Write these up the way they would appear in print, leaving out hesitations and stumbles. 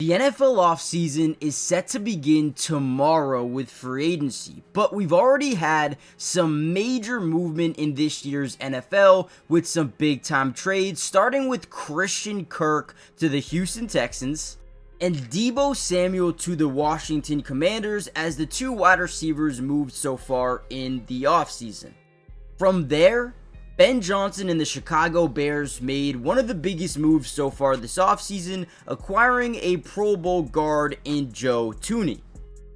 The NFL offseason is set to begin tomorrow with free agency, but we've already had some major movement in this year's NFL with some big time trades, starting with Christian Kirk to the Houston Texans and Debo Samuel to the Washington Commanders as the two wide receivers moved so far in the offseason. From there, Ben Johnson and the Chicago Bears made one of the biggest moves so far this offseason, acquiring a Pro Bowl guard in Joe Tuni.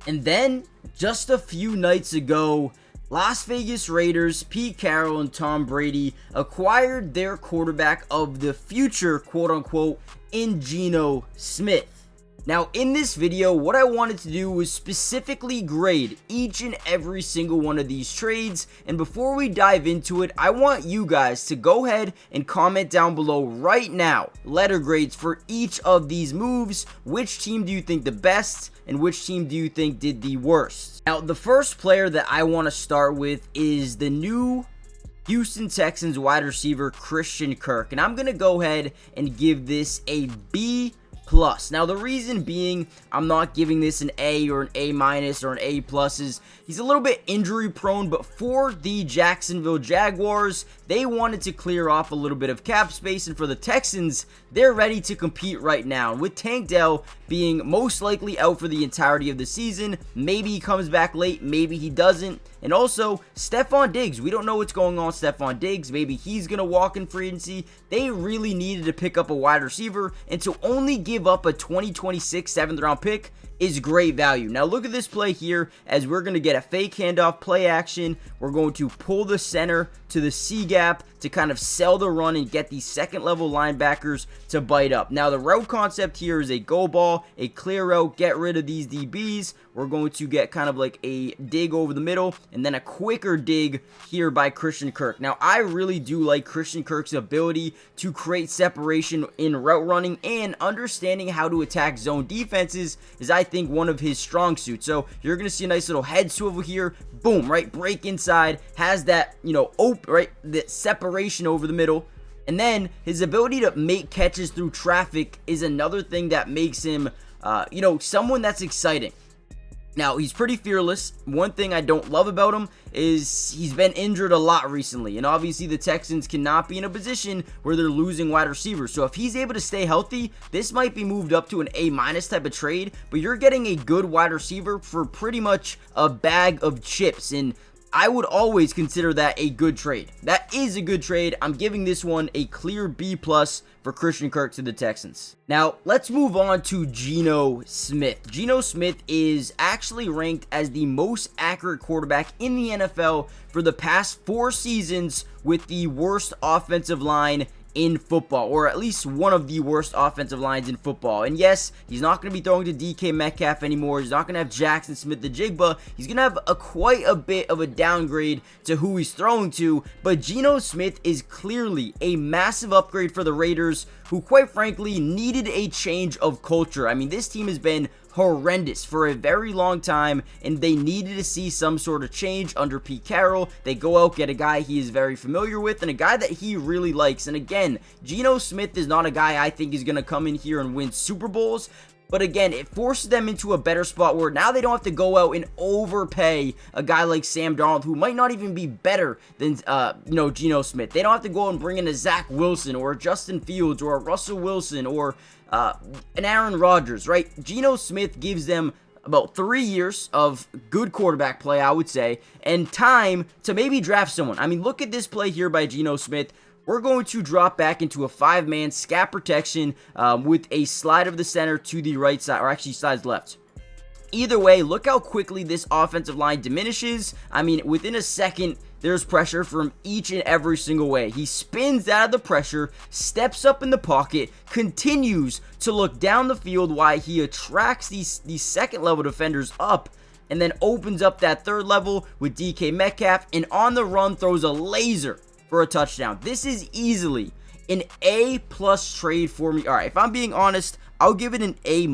And then, just a few nights ago, Las Vegas Raiders, Pete Carroll and Tom Brady acquired their quarterback of the future, quote-unquote, in Geno Smith. Now, in this video, what I wanted to do was specifically grade each and every single one of these trades, and before we dive into it, I want you guys to go ahead and comment down below right now, letter grades for each of these moves. Which team do you think the best, and which team do you think did the worst? Now, the first player that I want to start with is the new Houston Texans wide receiver, Christian Kirk, and I'm going to go ahead and give this a B+. Now, the reason being I'm not giving this an A or an A- or an A+ is he's a little bit injury prone, but for the Jacksonville Jaguars, they wanted to clear off a little bit of cap space, and for the Texans, they're ready to compete right now. With Tank Dell being most likely out for the entirety of the season, maybe he comes back late, maybe he doesn't. And also, Stefon Diggs, we don't know what's going on with Stefon Diggs. Maybe he's going to walk in free agency. They really needed to pick up a wide receiver, and to only give up a 2026 7th round pick is great value. Now look at this play here, as we're going to get a fake handoff play action. We're going to pull the center to the C gap to kind of sell the run and get these second level linebackers to bite up. Now the route concept here is a go ball, a clear route, get rid of these DBs. We're going to get kind of like a dig over the middle and then a quicker dig here by Christian Kirk. Now I really do like Christian Kirk's ability to create separation in route running, and understanding how to attack zone defenses is, I think, one of his strong suits. So you're going to see a nice little head swivel here, boom, right, break inside, has that, open, right, that separation over the middle. And then his ability to make catches through traffic is another thing that makes him, someone that's exciting. Now, he's pretty fearless. One thing I don't love about him is he's been injured a lot recently, and obviously the Texans cannot be in a position where they're losing wide receivers. So if he's able to stay healthy, this might be moved up to an A- type of trade, but you're getting a good wide receiver for pretty much a bag of chips, and I would always consider that a good trade. That is a good trade. I'm giving this one a clear B+ for Christian Kirk to the Texans. Now, let's move on to Geno Smith. Geno Smith is actually ranked as the most accurate quarterback in the NFL for the past 4 seasons, with the worst offensive line in football, or at least one of the worst offensive lines in football. And yes, he's not going to be throwing to DK Metcalf anymore. He's not going to have Jackson Smith-the-Jigba. He's going to have quite a bit of a downgrade to who he's throwing to, but Geno Smith is clearly a massive upgrade for the Raiders, who quite frankly needed a change of culture. I mean, this team has been horrendous for a very long time, and they needed to see some sort of change under Pete Carroll. They go out, get a guy he is very familiar with, and a guy that he really likes. And again, Geno Smith is not a guy I think is going to come in here and win Super Bowls, but again, it forces them into a better spot where now they don't have to go out and overpay a guy like Sam Darnold, who might not even be better than, Geno Smith. They don't have to go out and bring in a Zach Wilson or a Justin Fields or a Russell Wilson or an Aaron Rodgers, right? Geno Smith gives them about 3 years of good quarterback play, I would say, and time to maybe draft someone. I mean, look at this play here by Geno Smith. We're going to drop back into a 5-man scat protection with a slide of the center to the right side, or actually slides left. Either way, look how quickly this offensive line diminishes. I mean, within a second, there's pressure from each and every single way. He spins out of the pressure, steps up in the pocket, continues to look down the field while he attracts these second level defenders up, and then opens up that third level with DK Metcalf, and on the run throws a laser for a touchdown. This is easily an A+ trade for me. All right, if I'm being honest, I'll give it an A-.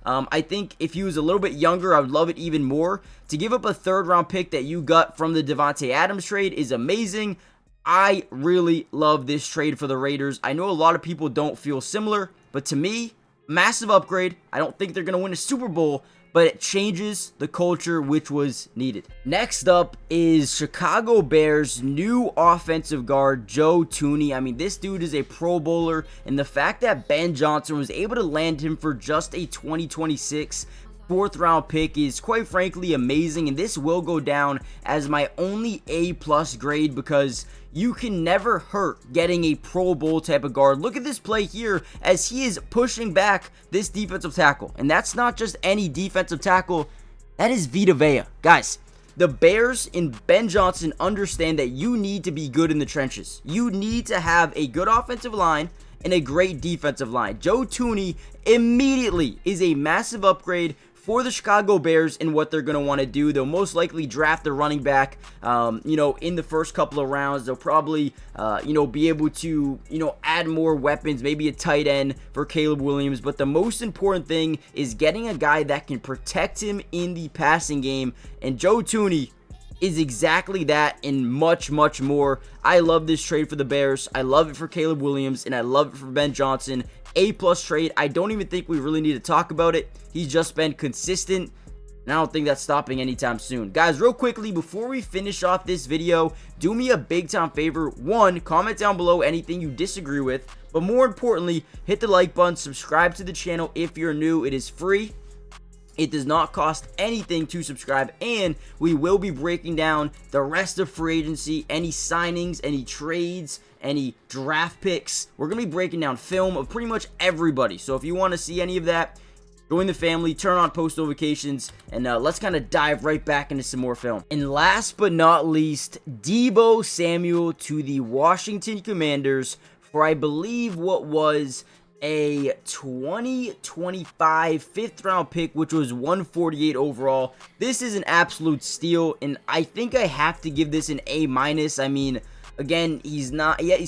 I think if he was a little bit younger, I would love it even more. To give up a 3rd round pick that you got from the Davante Adams trade is amazing. I really love this trade for the Raiders. I know a lot of people don't feel similar, but to me, massive upgrade. I don't think they're going to win a Super Bowl, but it changes the culture, which was needed. Next up is Chicago Bears' new offensive guard, Joe Tuni. I mean, this dude is a Pro Bowler, and the fact that Ben Johnson was able to land him for just a 2026 fourth round pick is quite frankly amazing, and this will go down as my only A+ grade because you can never hurt getting a Pro Bowl type of guard. Look at this play here as he is pushing back this defensive tackle, and that's not just any defensive tackle, that is Vita Vea. Guys, the Bears and Ben Johnson understand that you need to be good in the trenches. You need to have a good offensive line and a great defensive line. Joe Tuni immediately is a massive upgrade for the Chicago Bears and what they're going to want to do. They'll most likely draft a running back, in the first couple of rounds. They'll probably, be able to, add more weapons, maybe a tight end for Caleb Williams. But the most important thing is getting a guy that can protect him in the passing game. And Joe Tuni is exactly that and much, much more. I love this trade for the Bears. I love it for Caleb Williams, and I love it for Ben Johnson. A+ trade. I don't even think we really need to talk about it. He's just been consistent, and I don't think that's stopping anytime soon. Guys, real quickly, before we finish off this video, do me a big time favor. One, comment down below anything you disagree with, but more importantly, hit the like button, subscribe to the channel if you're new. It is free. It does not cost anything to subscribe, and we will be breaking down the rest of free agency, any signings, any trades, any draft picks. We're going to be breaking down film of pretty much everybody. So if you want to see any of that, join the family, turn on post notifications, and let's kind of dive right back into some more film. And last but not least, Debo Samuel to the Washington Commanders for, I believe, what was a 2025 fifth round pick, which was 148 overall. This is an absolute steal, and I think I have to give this an A-. I mean, again, he's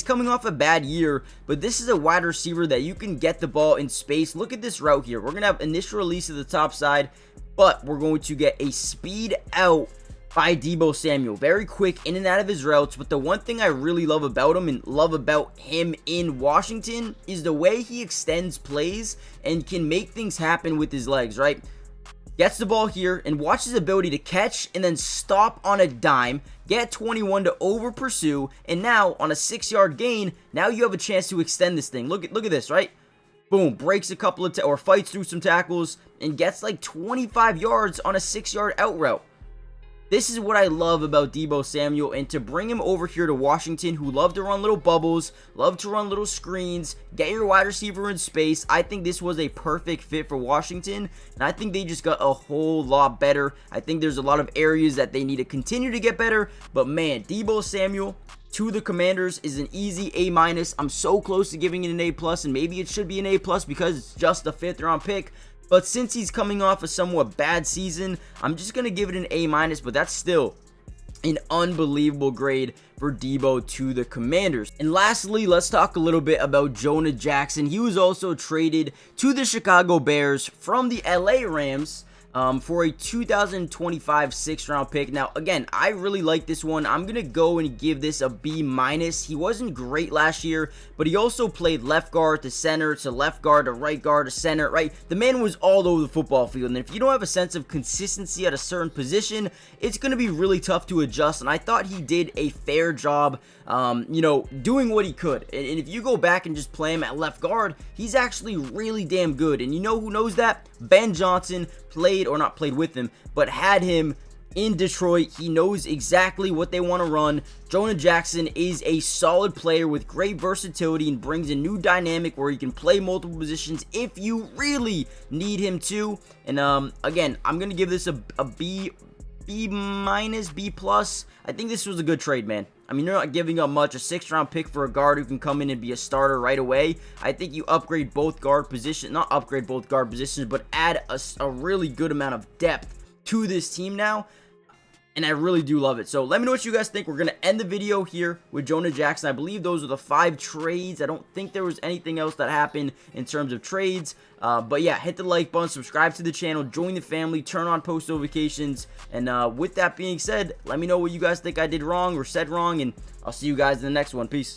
coming off a bad year, but this is a wide receiver that you can get the ball in space. Look at this route here. We're going to have initial release to the top side, but we're going to get a speed out by Debo Samuel. Very quick in and out of his routes, but the one thing I really love about him and love about him in Washington is the way he extends plays and can make things happen with his legs, right? Gets the ball here, and watch his ability to catch and then stop on a dime, get 21 to over pursue, and now on a 6-yard gain, now you have a chance to extend this thing. Look at this, right? Boom, breaks a couple of or fights through some tackles and gets like 25 yards on a 6-yard out route. This is what I love about Debo Samuel, and to bring him over here to Washington, who love to run little bubbles, love to run little screens, get your wide receiver in space. I think this was a perfect fit for Washington, and I think they just got a whole lot better. I think there's a lot of areas that they need to continue to get better, but man, Debo Samuel to the Commanders is an easy A-. I'm so close to giving it an A+, and maybe it should be an A+ because it's just a 5th round pick. But since he's coming off a somewhat bad season, I'm just going to give it an A-, but that's still an unbelievable grade for Debo to the Commanders. And lastly, let's talk a little bit about Jonah Jackson. He was also traded to the Chicago Bears from the LA Rams for a 2025 6th round pick. Now, again, I really like this one. I'm going to go and give this a B-. He wasn't great last year, but he also played left guard to center to left guard to right guard to center, right? The man was all over the football field, and if you don't have a sense of consistency at a certain position, it's going to be really tough to adjust, and I thought he did a fair job, doing what he could. And if you go back and just play him at left guard, he's actually really damn good, and you know who knows that? Ben Johnson not played with him, but had him in Detroit. He knows exactly what they want to run. Jonah Jackson is a solid player with great versatility and brings a new dynamic where he can play multiple positions if you really need him to. And again, I'm gonna give this a B-, B+. I think this was a good trade, man. I mean, you're not giving up much. A 6th round pick for a guard who can come in and be a starter right away. I think you upgrade both guard positions, not upgrade both guard positions, but add a really good amount of depth to this team now. And I really do love it. So let me know what you guys think. We're going to end the video here with Jonah Jackson. I believe those are the 5 trades. I don't think there was anything else that happened in terms of trades. But yeah, hit the like button, subscribe to the channel, join the family, turn on post notifications. And with that being said, let me know what you guys think I did wrong or said wrong. And I'll see you guys in the next one. Peace.